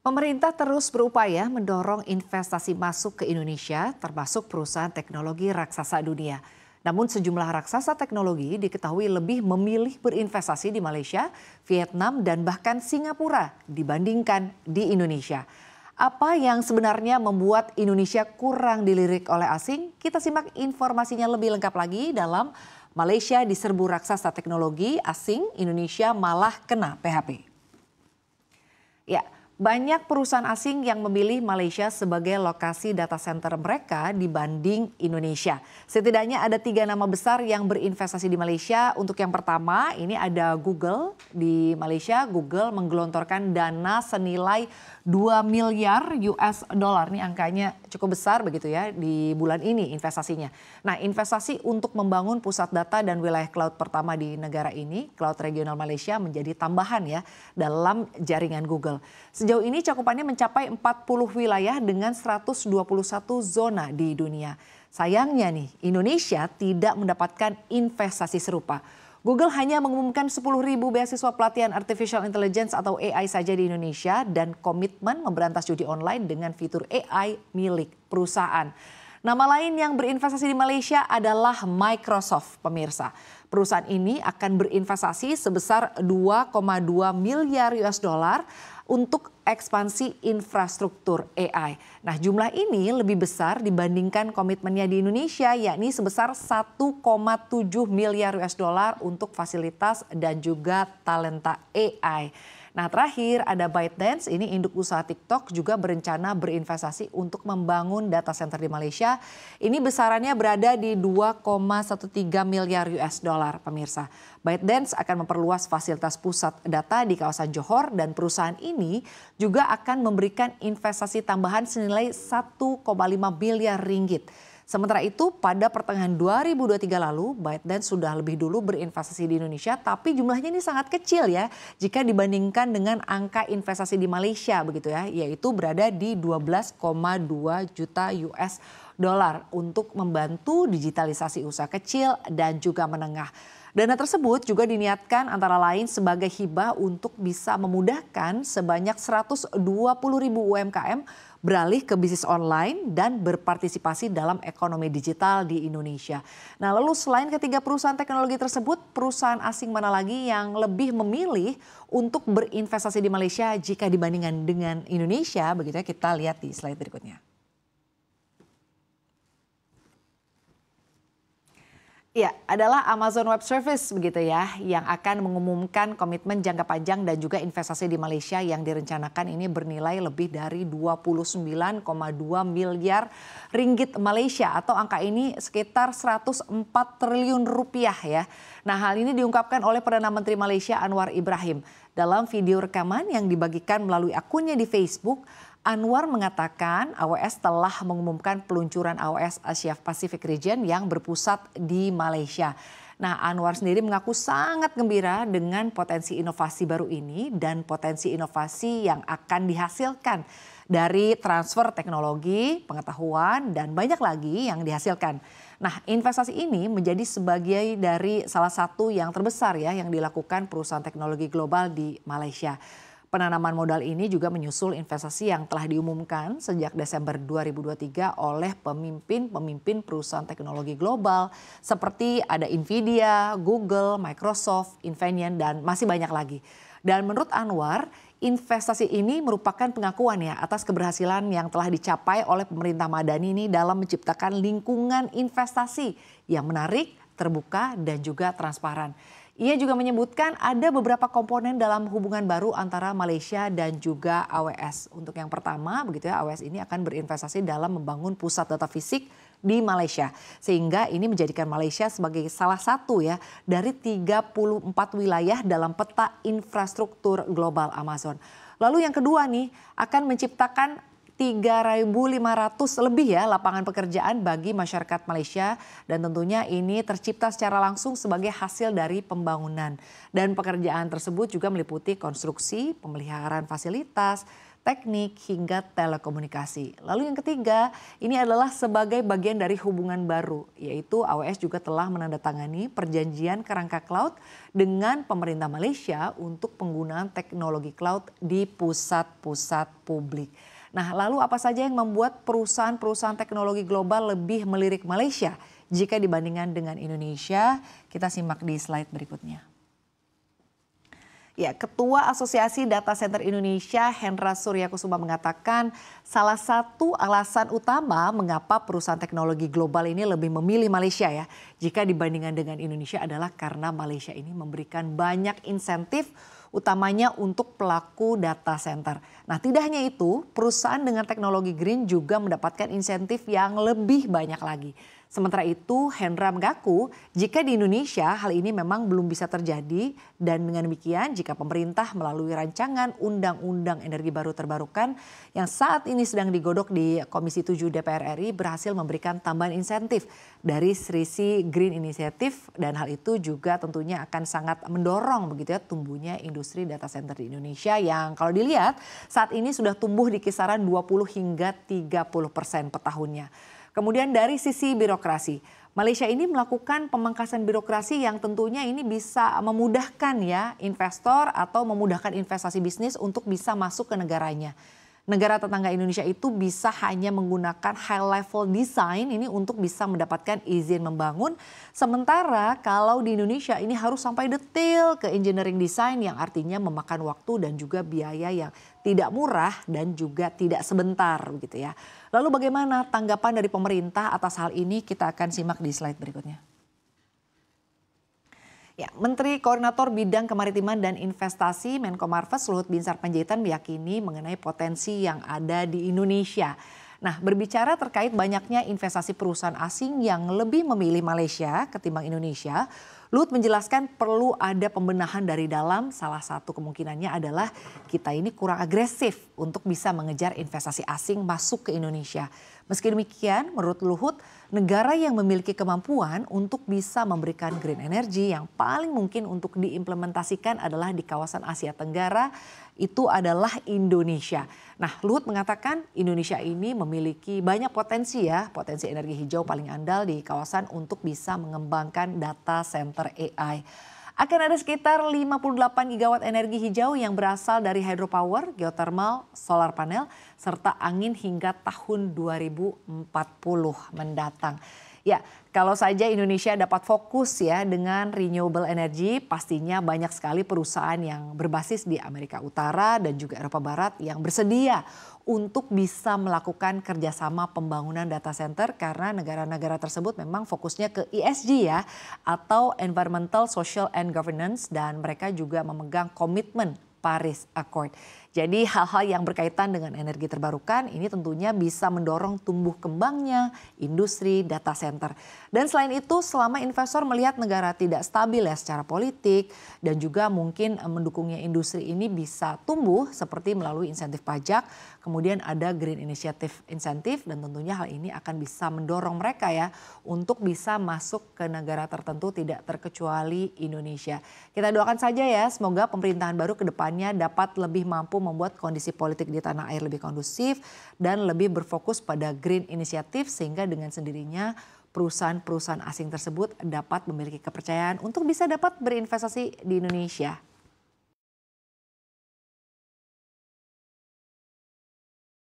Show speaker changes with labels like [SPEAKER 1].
[SPEAKER 1] Pemerintah terus berupaya mendorong investasi masuk ke Indonesia, termasuk perusahaan teknologi raksasa dunia. Namun sejumlah raksasa teknologi diketahui lebih memilih berinvestasi di Malaysia, Vietnam, dan bahkan Singapura dibandingkan di Indonesia. Apa yang sebenarnya membuat Indonesia kurang dilirik oleh asing? Kita simak informasinya lebih lengkap lagi dalam Malaysia diserbu raksasa teknologi asing, Indonesia malah kena PHP. Ya, banyak perusahaan asing yang memilih Malaysia sebagai lokasi data center mereka dibanding Indonesia. Setidaknya ada 3 nama besar yang berinvestasi di Malaysia. Untuk yang pertama, ini ada Google di Malaysia. Google menggelontorkan dana senilai 2 miliar US dollar. Ini angkanya cukup besar begitu ya di bulan ini investasinya. Nah, investasi untuk membangun pusat data dan wilayah cloud pertama di negara ini, Cloud Regional Malaysia menjadi tambahan ya dalam jaringan Google. Sejauh ini cakupannya mencapai 40 wilayah dengan 121 zona di dunia. Sayangnya nih, Indonesia tidak mendapatkan investasi serupa. Google hanya mengumumkan 10.000 beasiswa pelatihan Artificial Intelligence atau AI saja di Indonesia dan komitmen memberantas judi online dengan fitur AI milik perusahaan. Nama lain yang berinvestasi di Malaysia adalah Microsoft, pemirsa. Perusahaan ini akan berinvestasi sebesar 2,2 miliar US dollar untuk ekspansi infrastruktur AI. Nah, jumlah ini lebih besar dibandingkan komitmennya di Indonesia, yakni sebesar 1,7 miliar US dollar untuk fasilitas dan juga talenta AI. Nah, terakhir ada ByteDance, ini induk usaha TikTok juga berencana berinvestasi untuk membangun data center di Malaysia. Ini besarannya berada di 2,13 miliar US dollar, pemirsa. ByteDance akan memperluas fasilitas pusat data di kawasan Johor dan perusahaan ini juga akan memberikan investasi tambahan senilai 1,5 miliar ringgit. Sementara itu pada pertengahan 2023 lalu ByteDance sudah lebih dulu berinvestasi di Indonesia tapi jumlahnya ini sangat kecil ya jika dibandingkan dengan angka investasi di Malaysia begitu ya, yaitu berada di 12,2 juta US dollar untuk membantu digitalisasi usaha kecil dan juga menengah. Dana tersebut juga diniatkan antara lain sebagai hibah untuk bisa memudahkan sebanyak 120.000 UMKM beralih ke bisnis online dan berpartisipasi dalam ekonomi digital di Indonesia. Nah, lalu selain ketiga perusahaan teknologi tersebut, perusahaan asing mana lagi yang lebih memilih untuk berinvestasi di Malaysia jika dibandingkan dengan Indonesia? Begitu ya, kita lihat di slide berikutnya. Ya, adalah Amazon Web Services begitu ya, yang akan mengumumkan komitmen jangka panjang dan juga investasi di Malaysia yang direncanakan ini bernilai lebih dari 29,2 miliar ringgit Malaysia atau angka ini sekitar 104 triliun rupiah ya. Nah, hal ini diungkapkan oleh Perdana Menteri Malaysia Anwar Ibrahim dalam video rekaman yang dibagikan melalui akunnya di Facebook. Anwar mengatakan AWS telah mengumumkan peluncuran AWS Asia Pacific Region yang berpusat di Malaysia. Nah, Anwar sendiri mengaku sangat gembira dengan potensi inovasi baru ini dan potensi inovasi yang akan dihasilkan dari transfer teknologi, pengetahuan, dan banyak lagi yang dihasilkan. Nah, investasi ini menjadi sebagai dari salah satu yang terbesar ya yang dilakukan perusahaan teknologi global di Malaysia. Penanaman modal ini juga menyusul investasi yang telah diumumkan sejak Desember 2023 oleh pemimpin perusahaan teknologi global seperti ada Nvidia, Google, Microsoft, Infineon, dan masih banyak lagi. Dan menurut Anwar, investasi ini merupakan pengakuan ya atas keberhasilan yang telah dicapai oleh pemerintah Madani ini dalam menciptakan lingkungan investasi yang menarik, terbuka, dan juga transparan. Ia juga menyebutkan ada beberapa komponen dalam hubungan baru antara Malaysia dan juga AWS. Untuk yang pertama, begitu ya, AWS ini akan berinvestasi dalam membangun pusat data fisik di Malaysia. Sehingga ini menjadikan Malaysia sebagai salah satu ya dari 34 wilayah dalam peta infrastruktur global Amazon. Lalu yang kedua nih, akan menciptakan 3.500 lebih ya lapangan pekerjaan bagi masyarakat Malaysia, dan tentunya ini tercipta secara langsung sebagai hasil dari pembangunan. Dan pekerjaan tersebut juga meliputi konstruksi, pemeliharaan fasilitas, teknik hingga telekomunikasi. Lalu yang ketiga, ini adalah sebagai bagian dari hubungan baru, yaitu AWS juga telah menandatangani perjanjian kerangka cloud dengan pemerintah Malaysia untuk penggunaan teknologi cloud di pusat-pusat publik. Nah, lalu apa saja yang membuat perusahaan-perusahaan teknologi global lebih melirik Malaysia jika dibandingkan dengan Indonesia? Kita simak di slide berikutnya. Ya, Ketua Asosiasi Data Center Indonesia Hendra Suryakusuma mengatakan salah satu alasan utama mengapa perusahaan teknologi global ini lebih memilih Malaysia ya jika dibandingkan dengan Indonesia adalah karena Malaysia ini memberikan banyak insentif utamanya untuk pelaku data center. Nah, tidak hanya itu, perusahaan dengan teknologi green juga mendapatkan insentif yang lebih banyak lagi. Sementara itu, Hendra mengaku jika di Indonesia hal ini memang belum bisa terjadi, dan dengan demikian jika pemerintah melalui rancangan Undang-Undang Energi Baru Terbarukan yang saat ini sedang digodok di Komisi 7 DPR RI berhasil memberikan tambahan insentif dari sisi Green Initiative, dan hal itu juga tentunya akan sangat mendorong begitu ya tumbuhnya industri data center di Indonesia yang kalau dilihat saat ini sudah tumbuh di kisaran 20 hingga 30% per tahunnya. Kemudian dari sisi birokrasi, Malaysia ini melakukan pemangkasan birokrasi yang tentunya ini bisa memudahkan ya investor atau memudahkan investasi bisnis untuk bisa masuk ke negaranya. Negara tetangga Indonesia itu bisa hanya menggunakan high level design ini untuk bisa mendapatkan izin membangun. Sementara kalau di Indonesia ini harus sampai detail ke engineering design yang artinya memakan waktu dan juga biaya yang tidak murah dan juga tidak sebentar begitu ya. Lalu bagaimana tanggapan dari pemerintah atas hal ini? Kita akan simak di slide berikutnya. Ya, Menteri Koordinator Bidang Kemaritiman dan Investasi Menko Marves Luhut Binsar Panjaitan meyakini mengenai potensi yang ada di Indonesia. Nah, berbicara terkait banyaknya investasi perusahaan asing yang lebih memilih Malaysia ketimbang Indonesia, Luhut menjelaskan perlu ada pembenahan dari dalam. Salah satu kemungkinannya adalah kita ini kurang agresif untuk bisa mengejar investasi asing masuk ke Indonesia. Meski demikian, menurut Luhut, negara yang memiliki kemampuan untuk bisa memberikan green energy yang paling mungkin untuk diimplementasikan adalah di kawasan Asia Tenggara, itu adalah Indonesia. Nah, Luhut mengatakan Indonesia ini memiliki banyak potensi ya, potensi energi hijau paling andal di kawasan untuk bisa mengembangkan data center AI. Akan ada sekitar 58 gigawatt energi hijau yang berasal dari hydropower, geothermal, solar panel, serta angin hingga tahun 2040 mendatang. Ya, kalau saja Indonesia dapat fokus ya dengan renewable energy, pastinya banyak sekali perusahaan yang berbasis di Amerika Utara dan juga Eropa Barat yang bersedia untuk bisa melakukan kerjasama pembangunan data center karena negara-negara tersebut memang fokusnya ke ESG ya, atau Environmental, Social and Governance, dan mereka juga memegang komitmen Paris Accord. Jadi hal-hal yang berkaitan dengan energi terbarukan ini tentunya bisa mendorong tumbuh kembangnya industri data center. Dan selain itu selama investor melihat negara tidak stabil ya secara politik dan juga mungkin mendukungnya industri ini bisa tumbuh seperti melalui insentif pajak, kemudian ada Green Initiative insentif, dan tentunya hal ini akan bisa mendorong mereka ya untuk bisa masuk ke negara tertentu tidak terkecuali Indonesia. Kita doakan saja ya semoga pemerintahan baru ke depannya dapat lebih mampu membuat kondisi politik di tanah air lebih kondusif dan lebih berfokus pada Green Initiative sehingga dengan sendirinya perusahaan-perusahaan asing tersebut dapat memiliki kepercayaan untuk bisa dapat berinvestasi di Indonesia.